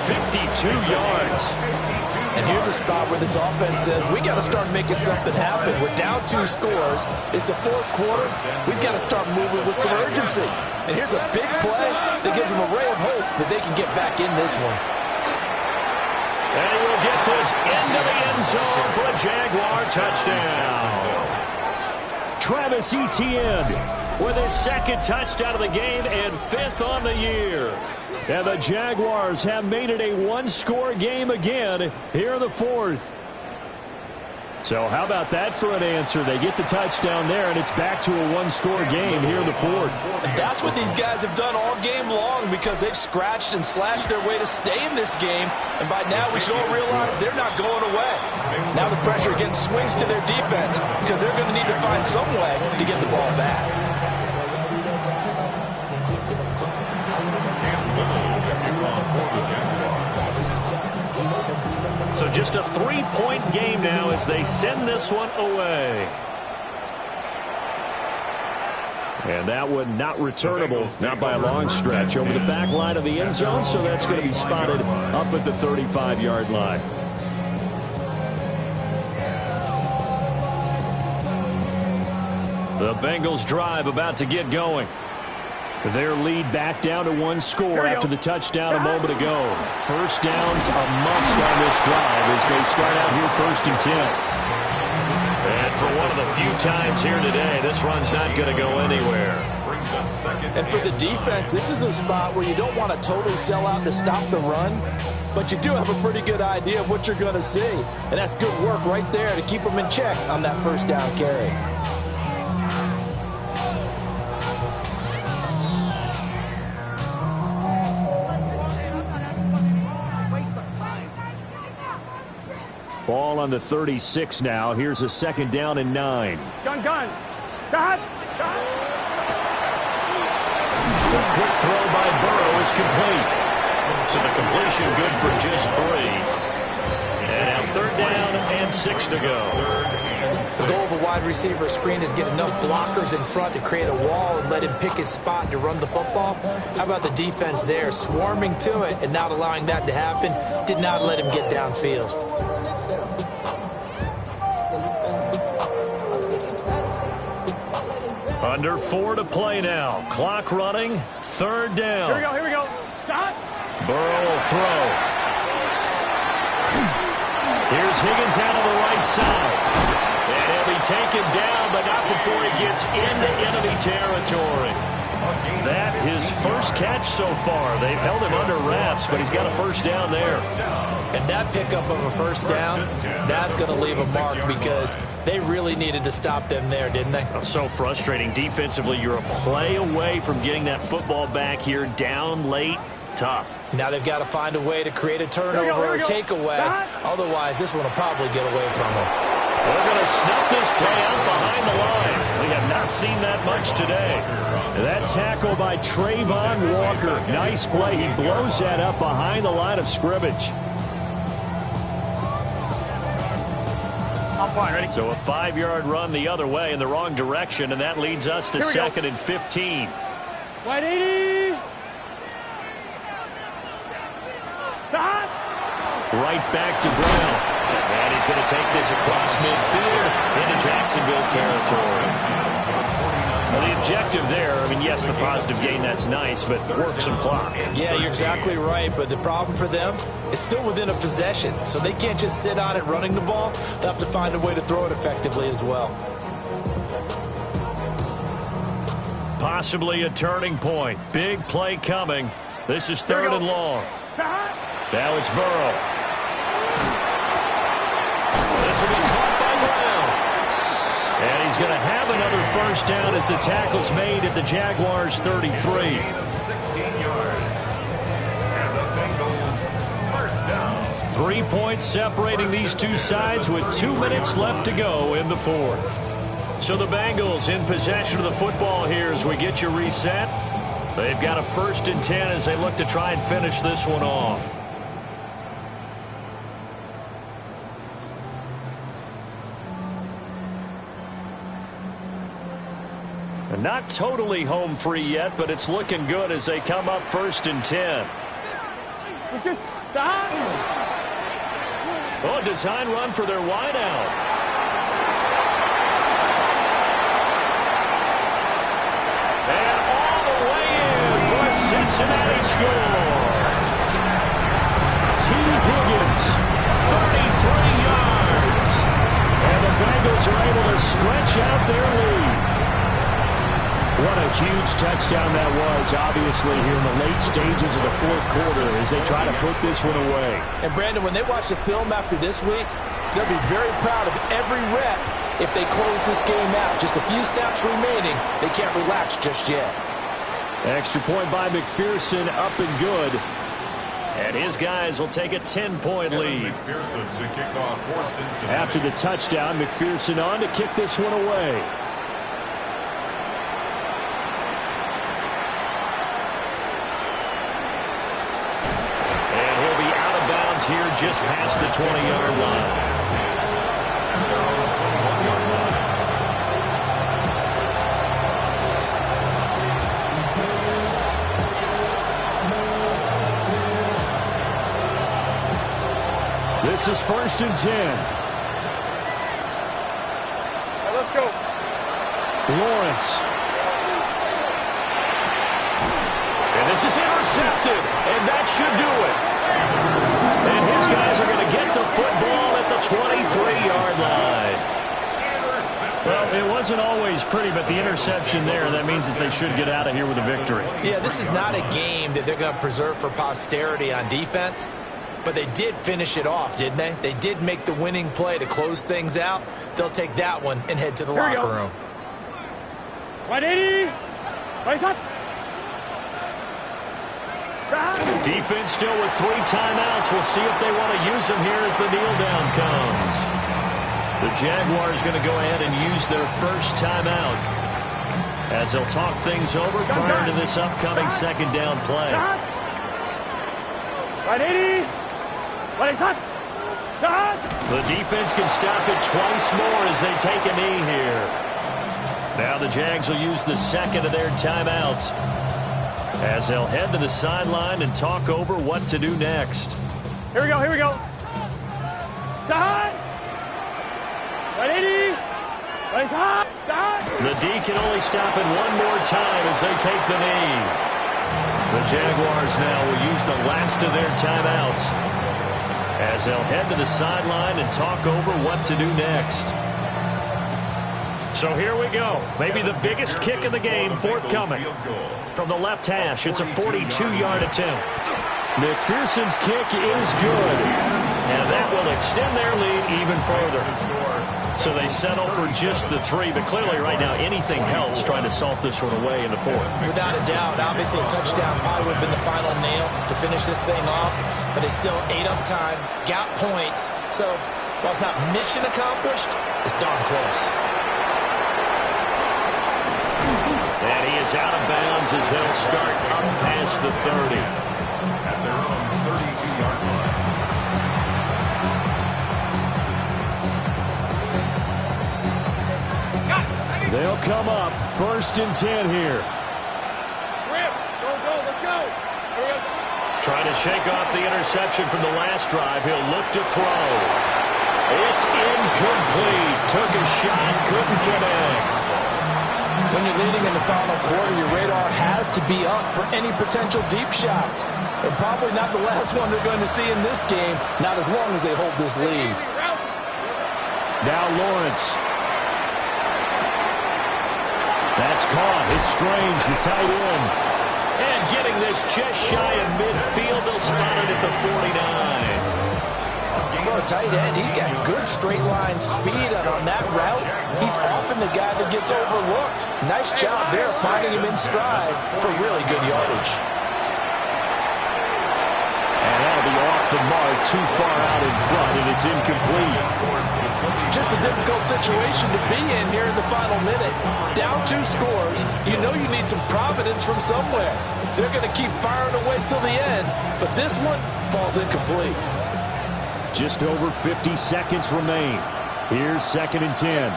52 yards. And here's a spot where this offense says, we got to start making something happen. We're down 2 scores. It's the 4th quarter. We've got to start moving with some urgency. And here's a big play that gives them a ray of hope that they can get back in this one. And he will get this into the end zone for a Jaguar touchdown. Travis Etienne with his 2nd touchdown of the game and 5th on the year. And the Jaguars have made it a 1-score game again here in the 4th. So how about that for an answer? They get the touchdown there, and it's back to a 1-score game here in the 4th. And that's what these guys have done all game long because they've scratched and slashed their way to stay in this game. And by now, we should all realize they're not going away. Now the pressure again swings to their defense because they're going to need to find some way to get the ball back. So just a 3-point game now as they send this one away. And that one not returnable, not by a long stretch, over the back line of the end zone, so that's going to be spotted up at the 35-yard line. The Bengals drive about to get going. Their lead back down to 1 score after the touchdown a moment ago. First down's a must on this drive as they start out here 1st and 10. And for one of the few times here today, this run's not going to go anywhere. And for the defense, this is a spot where you don't want to totally sell out to stop the run, but you do have a pretty good idea of what you're going to see. And that's good work right there to keep them in check on that first down carry. Ball on the 36 now. Here's a 2nd down and 9. Gun. Got. The quick throw by Burrow is complete. So the completion good for just 3. And now 3rd down and 6 to go. The goal of a wide receiver screen is get enough blockers in front to create a wall and let him pick his spot to run the football. How about the defense there, swarming to it and not allowing that to happen? Did not let him get downfield. Under 4 to play now. Clock running. 3rd down. Here we go. Stop. Burrow will throw. Here's Higgins out of the right side. And he'll be taken down, but not before he gets into enemy territory. That his first catch so far. They've held him under wraps, but he's got a 1st down there. And that pickup of a 1st down, that's going to leave a mark because they really needed to stop them there, didn't they? So frustrating. Defensively, you're a play away from getting that football back here down late. Tough. Now they've got to find a way to create a turnover or a takeaway. Otherwise, this one will probably get away from them. We're going to snuff this play out behind the line. We have not seen that much today. That tackle by Trayvon Walker. Nice play. He blows that up behind the line of scrimmage. I'm fine, ready? So a 5-yard run the other way in the wrong direction, and that leads us to 2nd and 15. 180. Stop. Right back to Brown. And he's going to take this across midfield into Jacksonville territory. Well, the objective there, I mean, yes, the positive gain, that's nice, but work some clock. Yeah, you're exactly right, but the problem for them is still within a possession, so they can't just sit on it running the ball. They'll have to find a way to throw it effectively as well. Possibly a turning point. Big play coming. This is 3rd and long. Now it's Burrow. This will be caught by Brown. And he's going to have another 1st down as the tackle's made at the Jaguars' 33. 16 yards. And the Bengals 1st down. 3 points separating these two sides with 2 minutes left to go in the 4th. So the Bengals in possession of the football here as we get you reset. They've got a 1st and 10 as they look to try and finish this one off. Not totally home free yet, but it's looking good as they come up 1st and 10. Let's just stop. Oh, a design run for their wideout. And all the way in for a Cincinnati score. T. Higgins, 33 yards. And the Bengals are able to stretch out their lead. What a huge touchdown that was, obviously, here in the late stages of the 4th quarter as they try to put this one away. And, Brandon, when they watch the film after this week, they'll be very proud of every rep if they close this game out. Just a few snaps remaining. They can't relax just yet. Extra point by McPherson, up and good. And his guys will take a 10-point lead. McPherson to kick off for Cincinnati. After the touchdown, McPherson on to kick this one away. Here just past the 20-yard line. This is 1st and 10. Right, let's go. Lawrence. And this is intercepted, and that should do it. And his guys are going to get the football at the 23-yard line. Well, it wasn't always pretty, but the interception there, that means that they should get out of here with a victory. Yeah, this is not a game that they're going to preserve for posterity on defense, but they did finish it off, didn't they? They did make the winning play to close things out. They'll take that one and head to the locker room. 180. Right up. Defense still with 3 timeouts. We'll see if they want to use them here as the kneel down comes. The Jaguars going to go ahead and use their first timeout as they'll talk things over prior to this upcoming second down play. Right 80. Right hot. The defense can stop it twice more as they take a knee here. Now the Jags will use the second of their timeouts as they'll head to the sideline and talk over what to do next. Here we go, here we go. Right 80. Right hot. The D can only stop it one more time as they take the knee. The Jaguars now will use the last of their timeouts as they'll head to the sideline and talk over what to do next. So here we go. Maybe the biggest kick of the game forthcoming. From the left hash, it's a 42-yard attempt. McPherson's kick is good. And that will extend their lead even further. So they settle for just the 3, but clearly right now anything helps trying to salt this one away in the 4th. Without a doubt, obviously a touchdown probably would have been the final nail to finish this thing off, but it's still ate up time, got points. So while it's not mission accomplished, it's darn close. And he is out of bounds as they'll start up past the 30. At their own 32-yard line. They'll come up 1st and 10 here. Go, let's go. Trying to shake off the interception from the last drive. He'll look to throw. It's incomplete. Took a shot, couldn't connect. When you're leading in the final quarter, your radar has to be up for any potential deep shots. And probably not the last one they're going to see in this game, not as long as they hold this lead. Now Lawrence. That's caught. It's Strange, the tight end. And getting this just shy of midfield, they'll spot it at the 49. For a tight end, he's got good straight line speed, and on that route, he's often the guy that gets overlooked. Nice job there finding him in stride for really good yardage. And that'll be off the mark, too far out in front, and it's incomplete. Just a difficult situation to be in here in the final minute. Down 2 scores, you know you need some providence from somewhere. They're going to keep firing away till the end, but this one falls incomplete. Just over 50 seconds remain. Here's 2nd and 10.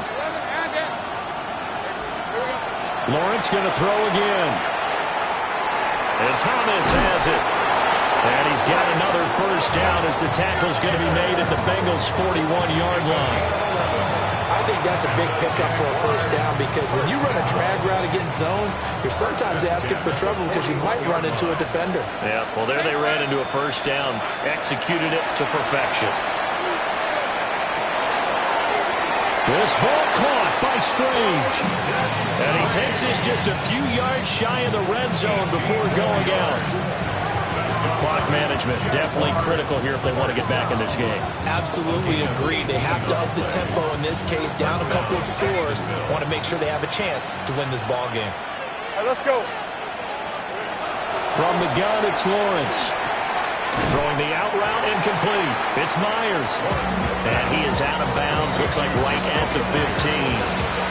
Lawrence going to throw again. And Thomas has it. And he's got another first down as the tackle's going to be made at the Bengals' 41-yard line. I think that's a big pickup for a first down because when you run a drag route against zone, you're sometimes asking for trouble because you might run into a defender. Yeah, well, there they ran into a first down, executed it to perfection. This ball caught by Strange. And he takes this just a few yards shy of the red zone before going out. Clock management definitely critical here if they want to get back in this game. Absolutely agreed. They have to up the tempo in this case, down a couple of scores. Want to make sure they have a chance to win this ball game. All right, let's go. From the gun, it's Lawrence. Throwing the out route incomplete. It's Myers. And he is out of bounds. Looks like right at the 15.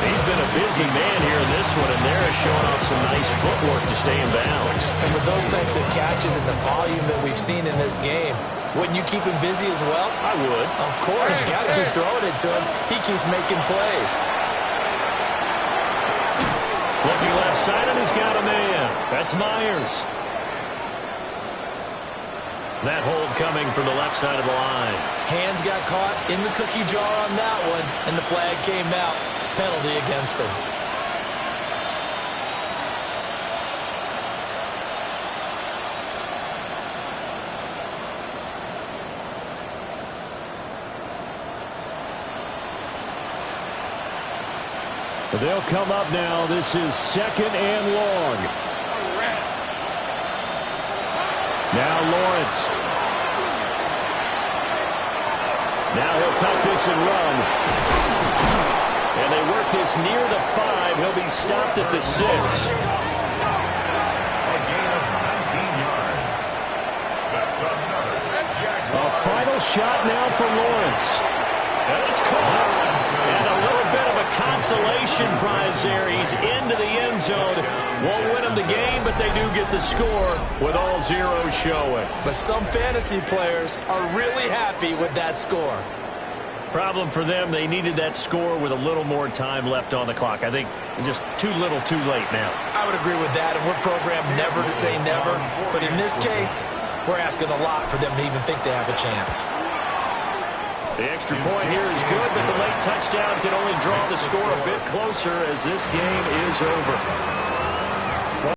He's been a busy man here in this one, and there is showing off some nice footwork to stay in bounds. And with those types of catches and the volume that we've seen in this game, wouldn't you keep him busy as well? I would. Of course. You got to keep throwing it to him. He keeps making plays. Looking left side, and he's got a man. That's Myers. That hold coming from the left side of the line. Hands got caught in the cookie jar on that one, and the flag came out. Penalty against him. They'll come up now. This is 2nd and long. Now Lawrence. Now he'll tuck this and run. And they work this near the 5. He'll be stopped at the 6. A gain of 19 Field shot now for Lawrence. And it's caught. And a little bit of a consolation prize there. He's into the end zone. Won't win them the game, but they do get the score with all zeros showing. But some fantasy players are really happy with that score. Problem for them, they needed that score with a little more time left on the clock. I think just too little too late now. I would agree with that, and we're programmed never to say never. But in this case, we're asking a lot for them to even think they have a chance. The extra point here is good, but the late touchdown can only draw the score a bit closer as this game is over.